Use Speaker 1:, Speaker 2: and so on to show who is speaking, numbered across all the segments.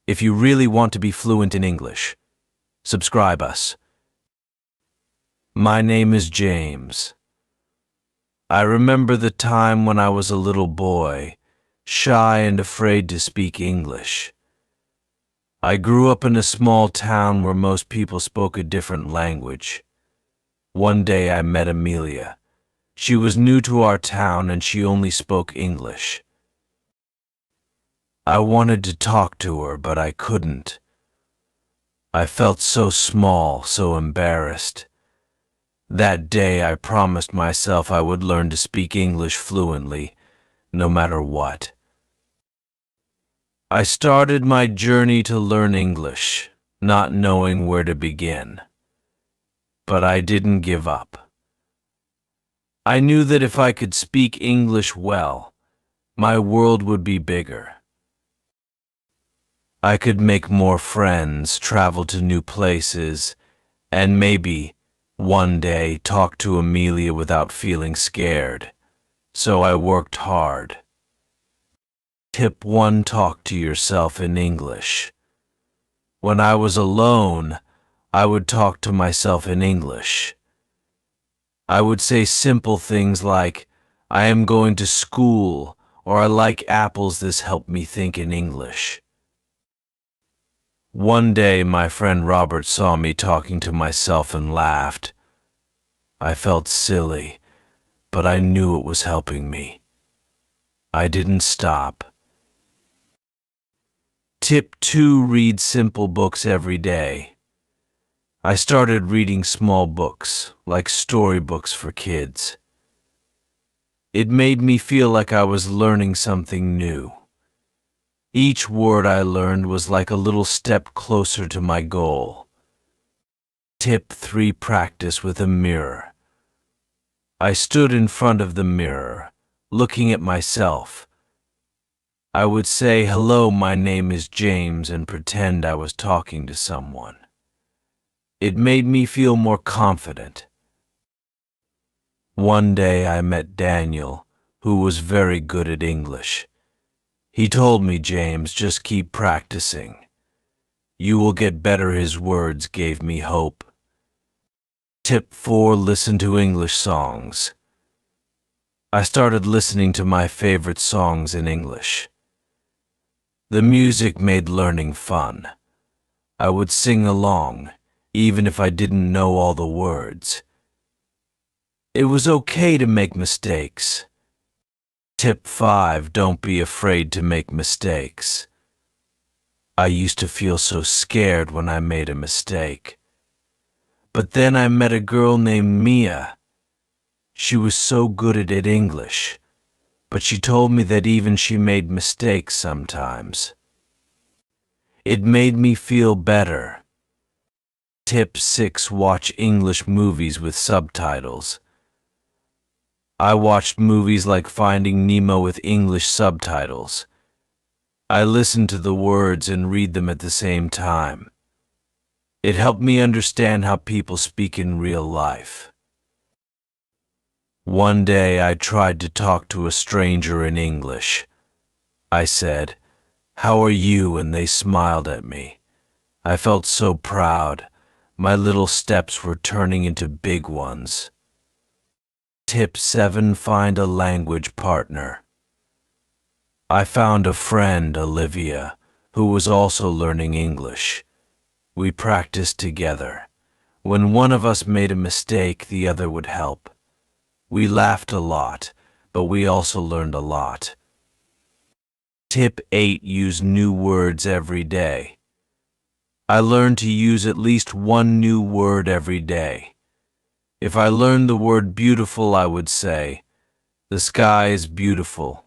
Speaker 1: If you really want to be fluent in English, subscribe us. My name is James. I remember the time when I was a little boy, shy and afraid to speak English. I grew up in a small town where most people spoke a different language. One day I met Amelia. She was new to our town and she only spoke English. I wanted to talk to her, but I couldn't. I felt so small, so embarrassed. That day I promised myself I would learn to speak English fluently, no matter what. I started my journey to learn English, not knowing where to begin. But I didn't give up. I knew that if I could speak English well, my world would be bigger. I could make more friends, travel to new places, and maybe, one day, talk to Amelia without feeling scared. So I worked hard. Tip 1: talk to yourself in English. When I was alone, I would talk to myself in English. I would say simple things like, I am going to school, or I like apples. This helped me think in English. One day, my friend Robert saw me talking to myself and laughed. I felt silly, but I knew it was helping me. I didn't stop. Tip 2: read simple books every day. I started reading small books, like storybooks for kids. It made me feel like I was learning something new. Each word I learned was like a little step closer to my goal. Tip 3: practice with a mirror. I stood in front of the mirror, looking at myself. I would say, "Hello, my name is James," and pretend I was talking to someone. It made me feel more confident. One day I met Daniel, who was very good at English. He told me, "James, just keep practicing. You will get better." His words gave me hope. Tip 4: listen to English songs. I started listening to my favorite songs in English. The music made learning fun. I would sing along, even if I didn't know all the words. It was okay to make mistakes. Tip 5: don't be afraid to make mistakes. I used to feel so scared when I made a mistake. But then I met a girl named Mia. She was so good at English, but she told me that even she made mistakes sometimes. It made me feel better. Tip 6: watch English movies with subtitles. I watched movies like Finding Nemo with English subtitles. I listened to the words and read them at the same time. It helped me understand how people speak in real life. One day I tried to talk to a stranger in English. I said, "How are you?" and they smiled at me. I felt so proud. My little steps were turning into big ones. Tip 7: find a language partner. I found a friend, Olivia, who was also learning English. We practiced together. When one of us made a mistake, the other would help. We laughed a lot, but we also learned a lot. Tip 8: use new words every day. I learned to use at least one new word every day. If I learned the word beautiful, I would say, "The sky is beautiful,"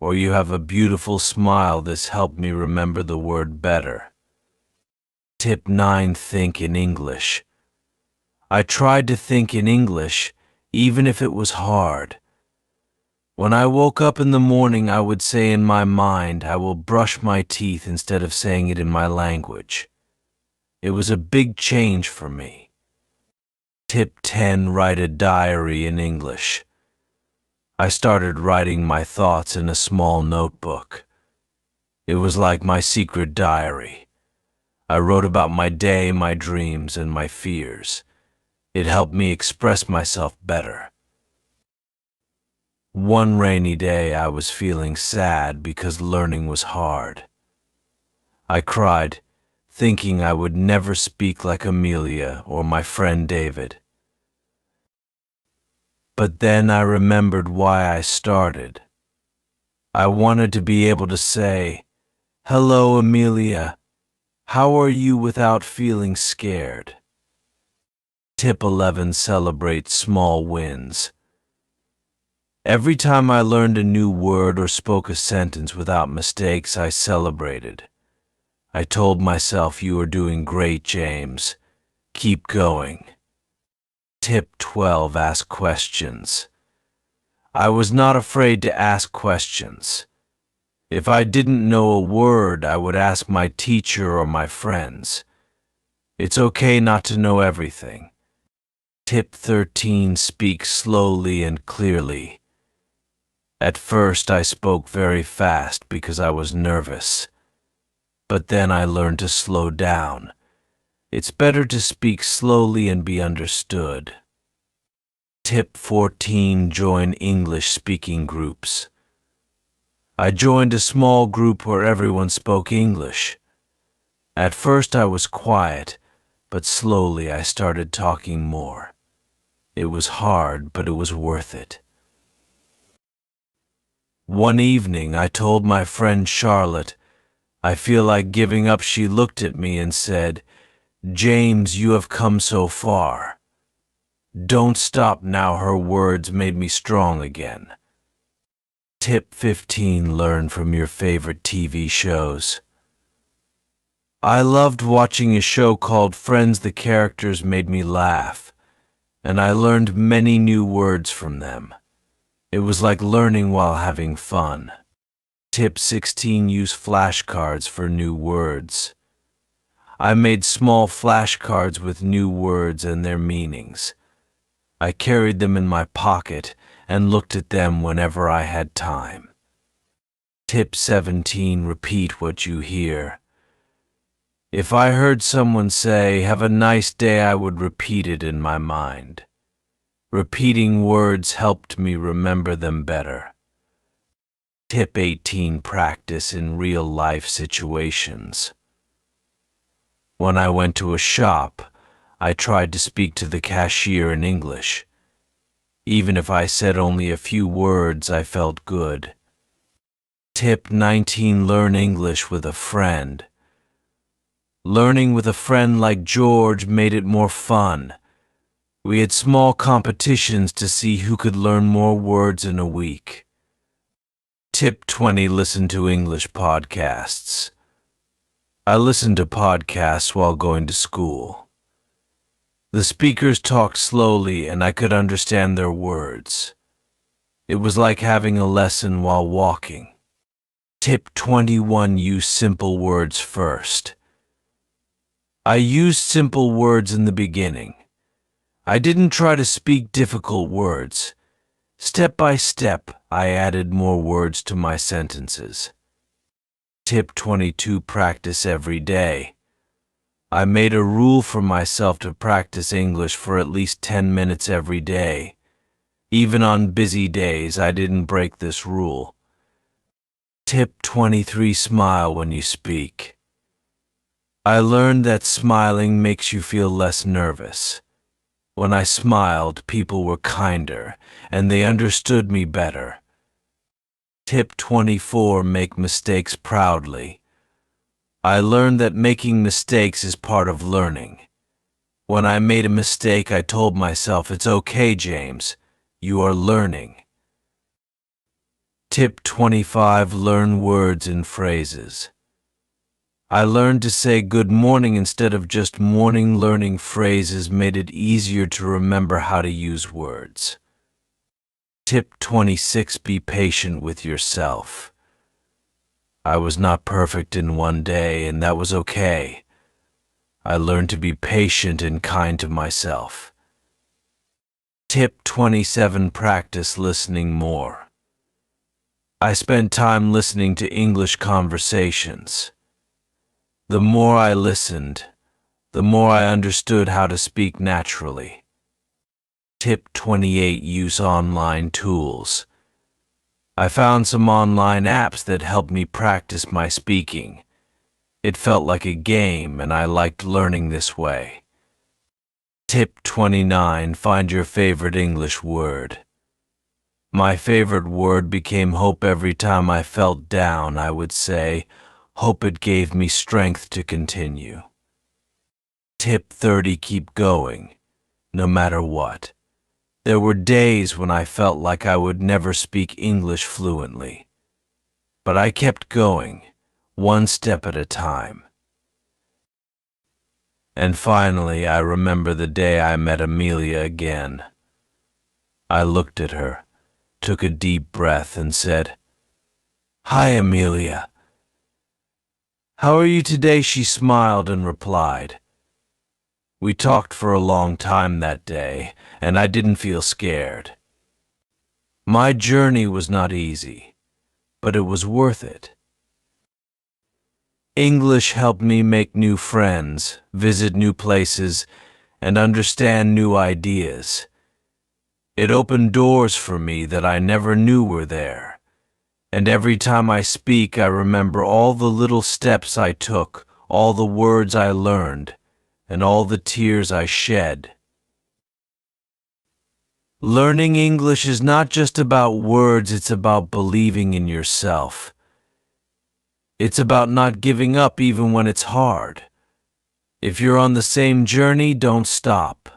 Speaker 1: or "You have a beautiful smile." This helped me remember the word better. Tip 9: think in English. I tried to think in English, even if it was hard. When I woke up in the morning, I would say in my mind, "I will brush my teeth," instead of saying it in my language. It was a big change for me. Tip 10: write a diary in English. I started writing my thoughts in a small notebook. It was like my secret diary. I wrote about my day, my dreams, and my fears. It helped me express myself better. One rainy day, I was feeling sad because learning was hard. I cried, thinking I would never speak like Amelia or my friend David. But then I remembered why I started. I wanted to be able to say, "Hello, Amelia. How are you?" without feeling scared. Tip 11: Celebrate small wins. Every time I learned a new word or spoke a sentence without mistakes, I celebrated. I told myself, "You are doing great, James. Keep going." Tip 12: Ask questions. I was not afraid to ask questions. If I didn't know a word, I would ask my teacher or my friends. It's okay not to know everything. Tip 13: Speak slowly and clearly. At first, I spoke very fast because I was nervous. But then I learned to slow down. It's better to speak slowly and be understood. Tip 14: Join English speaking groups. I joined a small group where everyone spoke English. At first I was quiet, but slowly I started talking more. It was hard, but it was worth it. One evening I told my friend Charlotte, "I feel like giving up." She looked at me and said, "James, you have come so far. Don't stop now." Her words made me strong again. Tip 15: Learn from your favorite TV shows. I loved watching a show called Friends. The characters made me laugh, and I learned many new words from them. It was like learning while having fun. Tip 16: Use flashcards for new words. I made small flashcards with new words and their meanings. I carried them in my pocket and looked at them whenever I had time. Tip 17: Repeat what you hear. If I heard someone say, "Have a nice day," I would repeat it in my mind. Repeating words helped me remember them better. Tip 18: Practice in real-life situations. When I went to a shop, I tried to speak to the cashier in English. Even if I said only a few words, I felt good. Tip 19: Learn English with a friend. Learning with a friend like George made it more fun. We had small competitions to see who could learn more words in a week. Tip 20: Listen to English podcasts. I listened to podcasts while going to school. The speakers talked slowly and I could understand their words. It was like having a lesson while walking. Tip 21: Use simple words first. I used simple words in the beginning. I didn't try to speak difficult words. Step by step, I added more words to my sentences. Tip 22: Practice every day. I made a rule for myself to practice English for at least 10 minutes every day. Even on busy days, I didn't break this rule. Tip 23: Smile when you speak. I learned that smiling makes you feel less nervous. When I smiled, people were kinder, and they understood me better. Tip 24: Make mistakes proudly. I learned that making mistakes is part of learning. When I made a mistake, I told myself, "It's okay, James. You are learning." Tip 25: Learn words and phrases. I learned to say good morning instead of just morning. Learning phrases made it easier to remember how to use words. Tip 26: Be patient with yourself. I was not perfect in one day, and that was okay. I learned to be patient and kind to myself. Tip 27: Practice listening more. I spent time listening to English conversations. The more I listened, the more I understood how to speak naturally. Tip 28: use online tools. I found some online apps that helped me practice my speaking. It felt like a game, and I liked learning this way. Tip 29: find your favorite English word. My favorite word became hope. Every time I felt down, I would say, hope. It gave me strength to continue. Tip 30: keep going, no matter what. There were days when I felt like I would never speak English fluently. But I kept going, one step at a time. And finally, I remember the day I met Amelia again. I looked at her, took a deep breath, and said, "Hi, Amelia. How are you today?" She smiled and replied. We talked for a long time that day, and I didn't feel scared. My journey was not easy, but it was worth it. English helped me make new friends, visit new places, and understand new ideas. It opened doors for me that I never knew were there. And every time I speak, I remember all the little steps I took, all the words I learned, and all the tears I shed. Learning English is not just about words, it's about believing in yourself. It's about not giving up even when it's hard. If you're on the same journey, don't stop.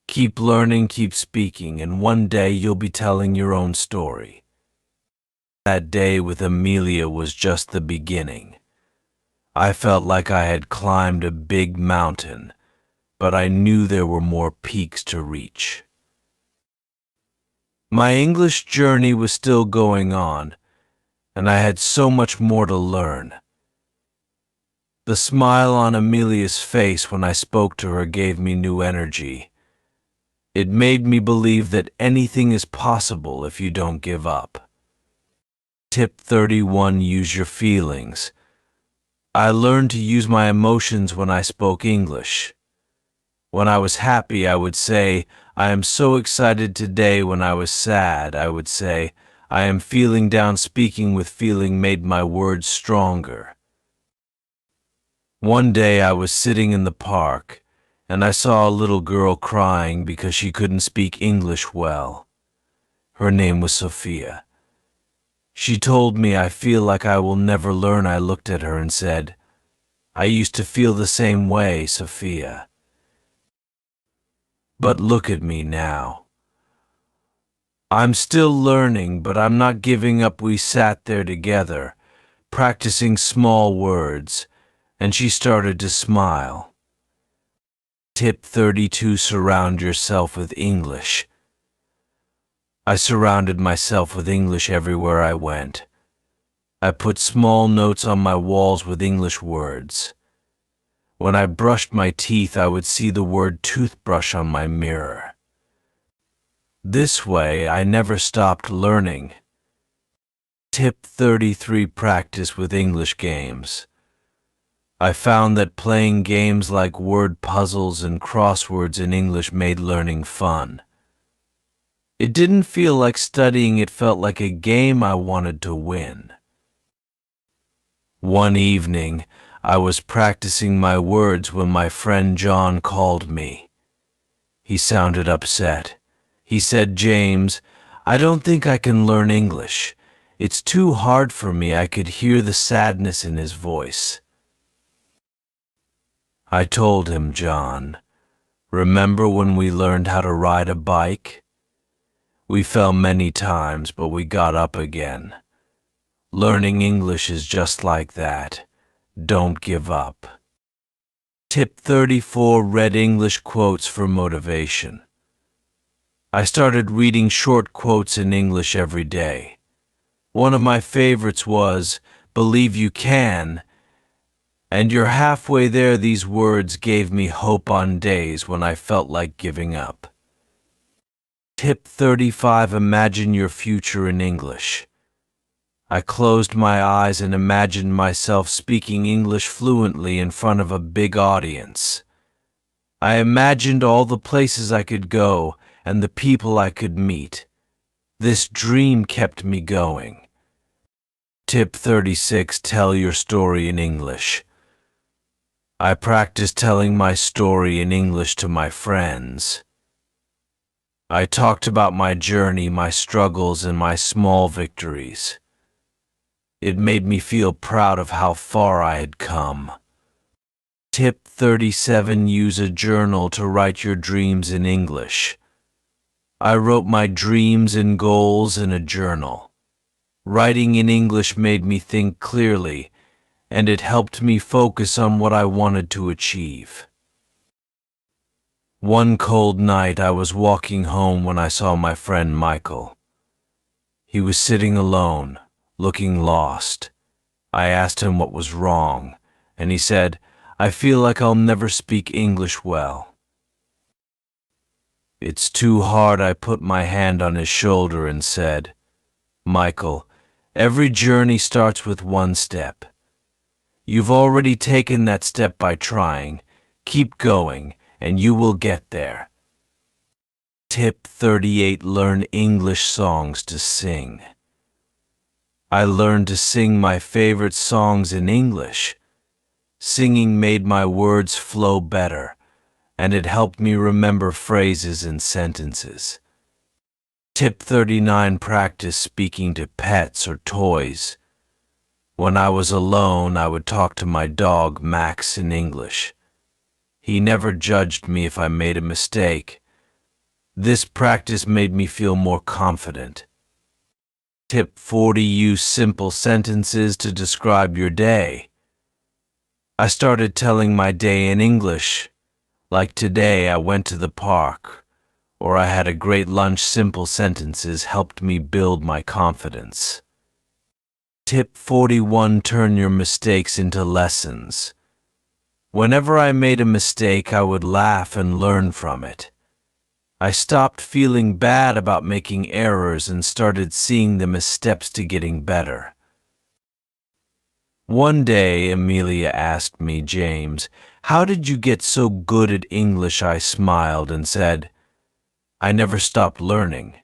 Speaker 1: Keep learning, keep speaking, and one day you'll be telling your own story. That day with Amelia was just the beginning. I felt like I had climbed a big mountain, but I knew there were more peaks to reach. My English journey was still going on, and I had so much more to learn. The smile on Amelia's face when I spoke to her gave me new energy. It made me believe that anything is possible if you don't give up. Tip 31: use your feelings. I learned to use my emotions when I spoke English. When I was happy, I would say, "I am so excited today." When I was sad, I would say, "I am feeling down." Speaking with feeling made my words stronger. One day I was sitting in the park, and I saw a little girl crying because she couldn't speak English well. Her name was Sophia. She told me, "I feel like I will never learn." I looked at her and said, "I used to feel the same way, Sophia. But look at me now. I'm still learning, but I'm not giving up." We sat there together, practicing small words, and she started to smile. Tip 32: surround yourself with English. I surrounded myself with English everywhere I went. I put small notes on my walls with English words. When I brushed my teeth, I would see the word toothbrush on my mirror. This way, I never stopped learning. Tip 33: practice with English games. I found that playing games like word puzzles and crosswords in English made learning fun. It didn't feel like studying, it felt like a game I wanted to win. One evening, I was practicing my words when my friend John called me. He sounded upset. He said, "James, I don't think I can learn English. It's too hard for me." I could hear the sadness in his voice. I told him, "John, remember when we learned how to ride a bike? We fell many times, but we got up again. Learning English is just like that. Don't give up." Tip 34: read English quotes for motivation. I started reading short quotes in English every day. One of my favorites was, "Believe you can, and you're halfway there." These words gave me hope on days when I felt like giving up. Tip 35: imagine your future in English. I closed my eyes and imagined myself speaking English fluently in front of a big audience. I imagined all the places I could go and the people I could meet. This dream kept me going. Tip 36. Tell your story in English. I practiced telling my story in English to my friends. I talked about my journey, my struggles, and my small victories. It made me feel proud of how far I had come. Tip 37. Use a journal to write your dreams in English. I wrote my dreams and goals in a journal. Writing in English made me think clearly, and it helped me focus on what I wanted to achieve. One cold night, I was walking home when I saw my friend Michael. He was sitting alone, looking lost. I asked him what was wrong, and he said, "I feel like I'll never speak English well." "It's too hard." I put my hand on his shoulder and said, "Michael, every journey starts with one step. You've already taken that step by trying. Keep going, and you will get there." Tip 38. Learn English songs to sing. I learned to sing my favorite songs in English. Singing made my words flow better, and it helped me remember phrases and sentences. Tip 39. Practice speaking to pets or toys. When I was alone, I would talk to my dog Max in English. He never judged me if I made a mistake. This practice made me feel more confident. Tip 40. Use simple sentences to describe your day. I started telling my day in English, like today I went to the park, or I had a great lunch. Simple sentences helped me build my confidence. Tip 41. Turn your mistakes into lessons. Whenever I made a mistake, I would laugh and learn from it. I stopped feeling bad about making errors and started seeing them as steps to getting better. One day, Amelia asked me, "James, how did you get so good at English?" I smiled and said, "I never stopped learning.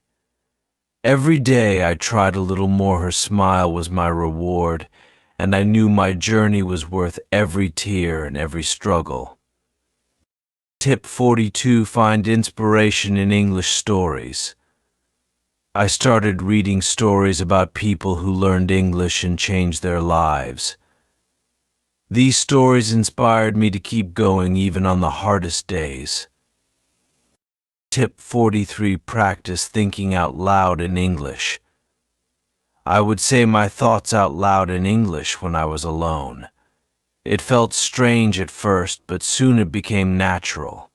Speaker 1: Every day I tried a little more." Her smile was my reward, and I knew my journey was worth every tear and every struggle. Tip 42. Find inspiration in English stories. I started reading stories about people who learned English and changed their lives. These stories inspired me to keep going even on the hardest days. Tip 43. Practice thinking out loud in English. I would say my thoughts out loud in English when I was alone. It felt strange at first, but soon it became natural.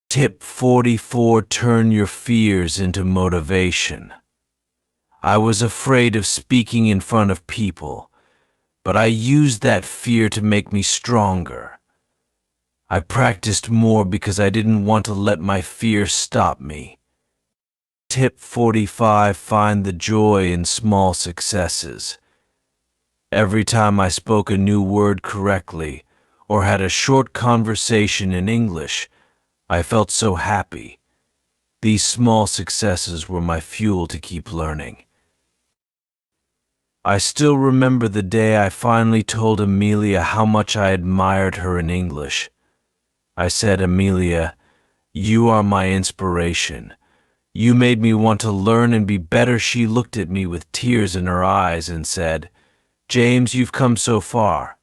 Speaker 1: Tip 44. Turn your fears into motivation. I was afraid of speaking in front of people, but I used that fear to make me stronger. I practiced more because I didn't want to let my fear stop me. Tip 45. Find the joy in small successes. Every time I spoke a new word correctly or had a short conversation in English, I felt so happy. These small successes were my fuel to keep learning. I still remember the day I finally told Amelia how much I admired her in English. I said, "Amelia, you are my inspiration. You made me want to learn and be better." She looked at me with tears in her eyes and said, "James, you've come so far.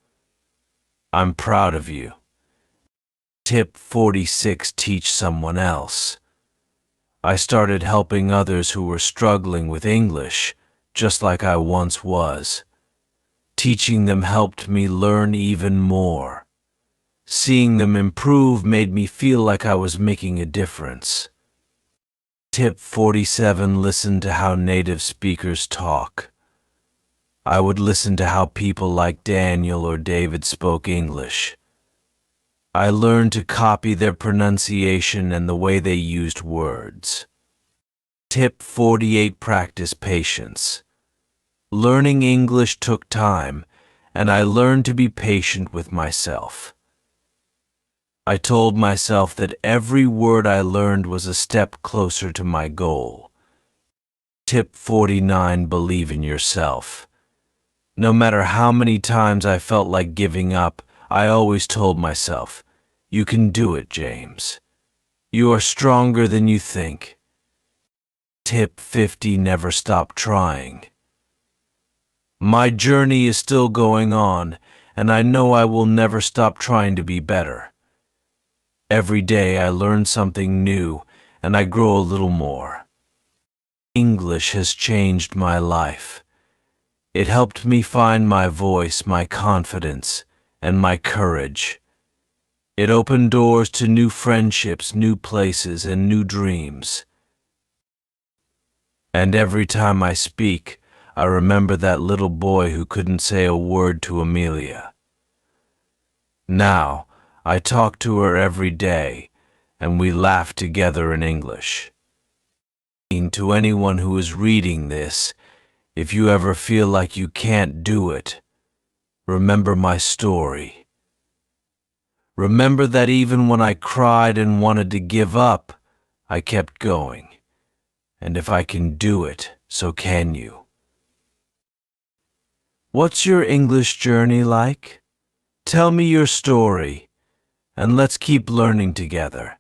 Speaker 1: I'm proud of you." Tip 46. Teach someone else. I started helping others who were struggling with English, just like I once was. Teaching them helped me learn even more. Seeing them improve made me feel like I was making a difference. Tip 47. Listen to how native speakers talk. I would listen to how people like Daniel or David spoke English. I learned to copy their pronunciation and the way they used words. Tip 48. Practice patience. Learning English took time, and I learned to be patient with myself. I told myself that every word I learned was a step closer to my goal. Tip 49: Believe in yourself. No matter how many times I felt like giving up, I always told myself, "You can do it, James. You are stronger than you think." Tip 50: Never stop trying. My journey is still going on, and I know I will never stop trying to be better. Every day I learn something new, and I grow a little more. English has changed my life. It helped me find my voice, my confidence, and my courage. It opened doors to new friendships, new places, and new dreams. And every time I speak, I remember that little boy who couldn't say a word to Amelia. Now, I talk to her every day, and we laugh together in English. To anyone who is reading this, if you ever feel like you can't do it, remember my story. Remember that even when I cried and wanted to give up, I kept going. And if I can do it, so can you. What's your English journey like? Tell me your story, and let's keep learning together.